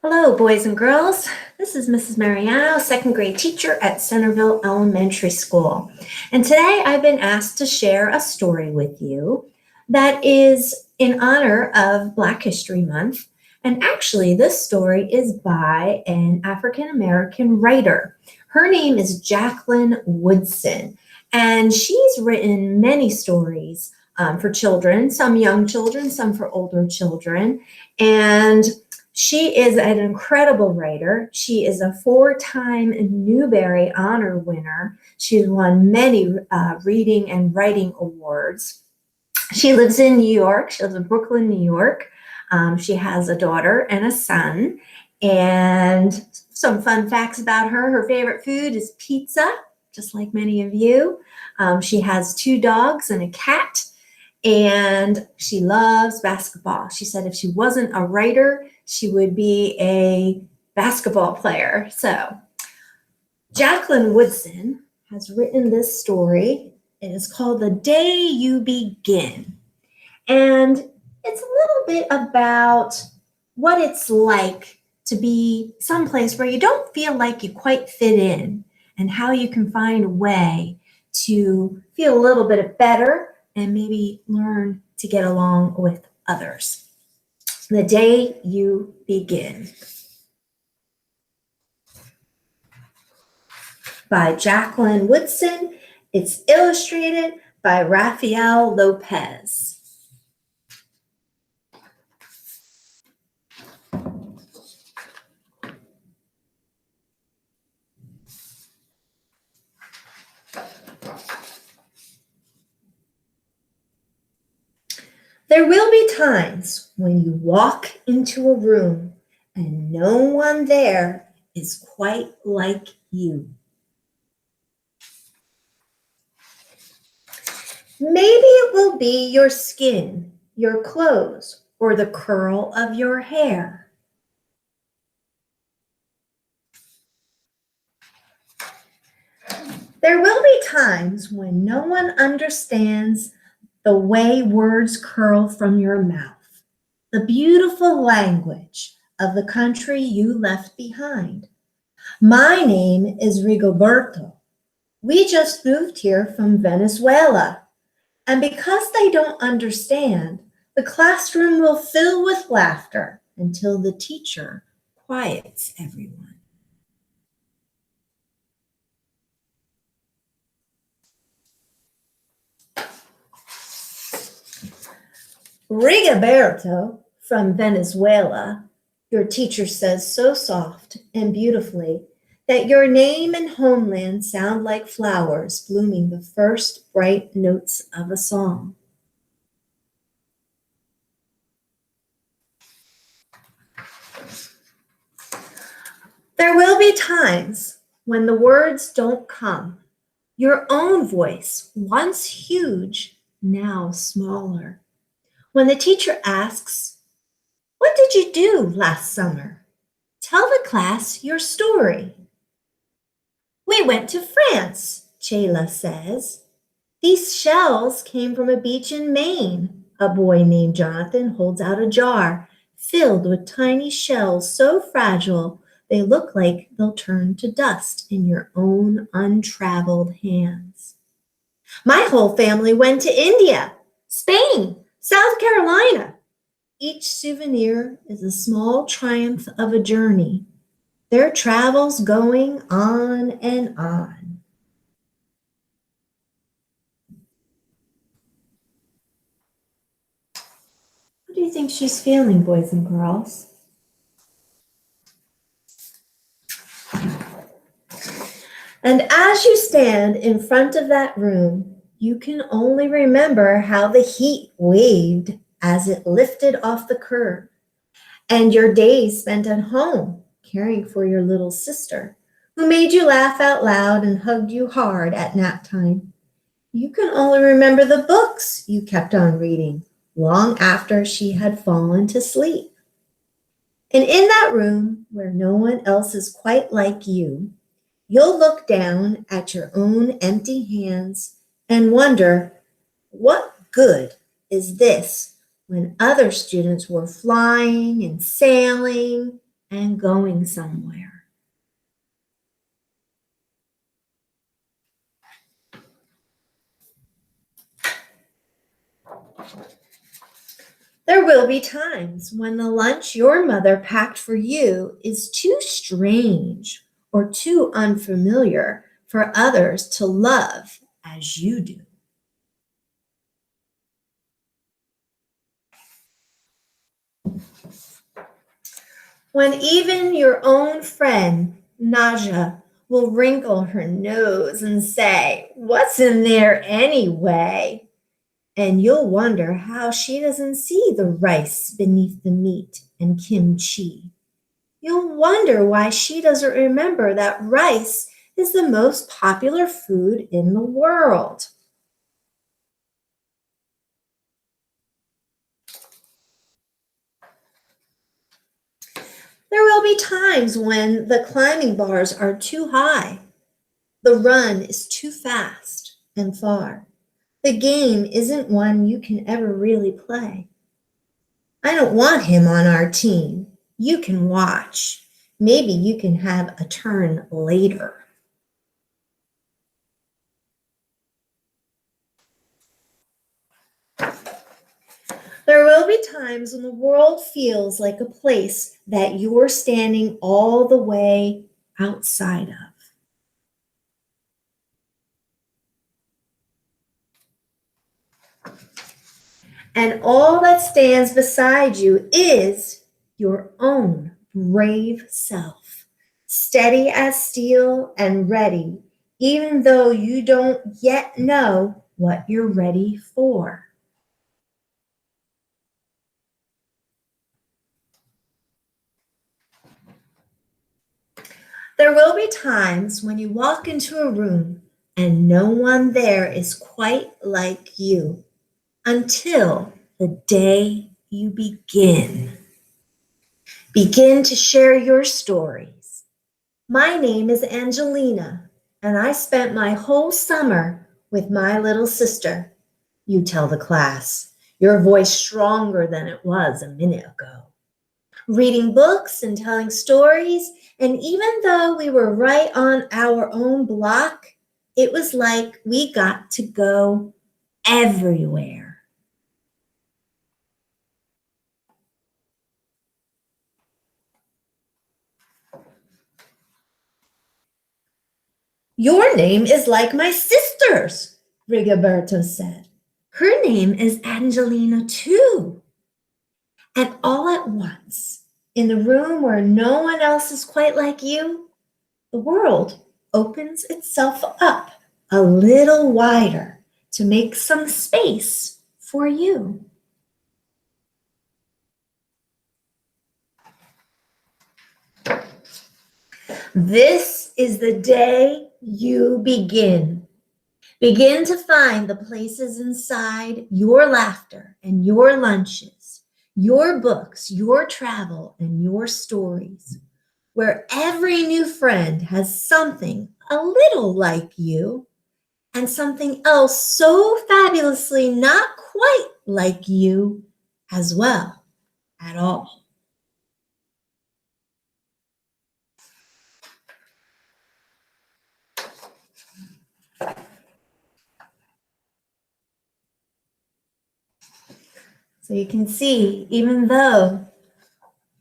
Hello, boys and girls. This is Mrs. Mariano, second grade teacher at Centerville Elementary School. And today I've been asked to share a story with you that is in honor of Black History Month. And actually, this story is by an African American writer. Her name is Jacqueline Woodson, and she's written many stories for children, some young children, some for older children. And she is an incredible writer. She is a four-time Newbery Honor winner. She's won many reading and writing awards. She lives in New York. She lives in Brooklyn, New York. She has a daughter and a son. And some fun facts about her. Her favorite food is pizza, just like many of you. She has two dogs and a cat. And she loves basketball. She said if she wasn't a writer, she would be a basketball player. So Jacqueline Woodson has written this story. It is called The Day You Begin. And it's a little bit about what it's like to be someplace where you don't feel like you quite fit in and how you can find a way to feel a little bit better and maybe learn to get along with others. The Day You Begin by Jacqueline Woodson. It's illustrated by Rafael Lopez. There will be times when you walk into a room and no one there is quite like you. Maybe it will be your skin, your clothes, or the curl of your hair. There will be times when no one understands the way words curl from your mouth, the beautiful language of the country you left behind. My name is Rigoberto. We just moved here from Venezuela. And because they don't understand, the classroom will fill with laughter until the teacher quiets everyone. Rigoberto from Venezuela, your teacher says so soft and beautifully that your name and homeland sound like flowers blooming the first bright notes of a song. There will be times when the words don't come. Your own voice, once huge, now smaller. When the teacher asks, "What did you do last summer?" Tell the class your story. "We went to France," Chayla says. "These shells came from a beach in Maine." A boy named Jonathan holds out a jar filled with tiny shells so fragile they look like they'll turn to dust in your own untraveled hands. "My whole family went to India, Spain, South Carolina." Each souvenir is a small triumph of a journey, their travels going on and on. What do you think she's feeling, boys and girls? And as you stand in front of that room, you can only remember how the heat waved as it lifted off the curb, and your days spent at home caring for your little sister, who made you laugh out loud and hugged you hard at nap time. You can only remember the books you kept on reading long after she had fallen to sleep. And in that room where no one else is quite like you, you'll look down at your own empty hands and wonder, what good is this when other students were flying and sailing and going somewhere. There will be times when the lunch your mother packed for you is too strange or too unfamiliar for others to love as you do. When even your own friend, Naja, will wrinkle her nose and say, "What's in there anyway?" And you'll wonder how she doesn't see the rice beneath the meat and kimchi. You'll wonder why she doesn't remember that rice is the most popular food in the world. There will be times when the climbing bars are too high, the run is too fast and far. The game isn't one you can ever really play. I don't want him on our team. You can watch. Maybe you can have a turn later. There will be times when the world feels like a place that you're standing all the way outside of. And all that stands beside you is your own brave self, steady as steel and ready, even though you don't yet know what you're ready for. There will be times when you walk into a room and no one there is quite like you until the day you begin. Begin to share your stories. My name is Angelina, and I spent my whole summer with my little sister. You tell the class, your voice stronger than it was a minute ago. Reading books and telling stories, and even though we were right on our own block, it was like we got to go everywhere. Your name is like my sister's, Rigoberto said. Her name is Angelina too. And all at once, in the room where no one else is quite like you, the world opens itself up a little wider to make some space for you. This is the day you begin. Begin to find the places inside your laughter and your lunches, your books, your travel, and your stories, where every new friend has something a little like you and something else so fabulously not quite like you as well at all. So you can see, even though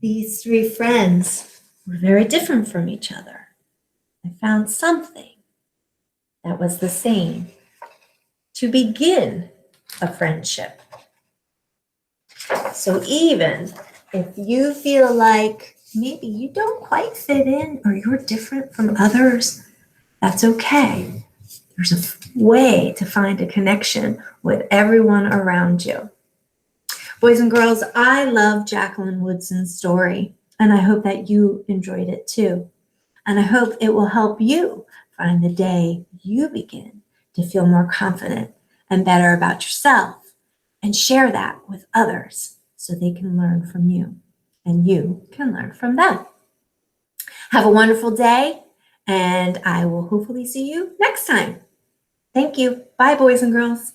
these three friends were very different from each other, I found something that was the same to begin a friendship. So even if you feel like maybe you don't quite fit in or you're different from others, that's okay. There's a way to find a connection with everyone around you. Boys and girls, I love Jacqueline Woodson's story, and I hope that you enjoyed it too. And I hope it will help you find the day you begin to feel more confident and better about yourself and share that with others so they can learn from you and you can learn from them. Have a wonderful day, and I will hopefully see you next time. Thank you. Bye, boys and girls.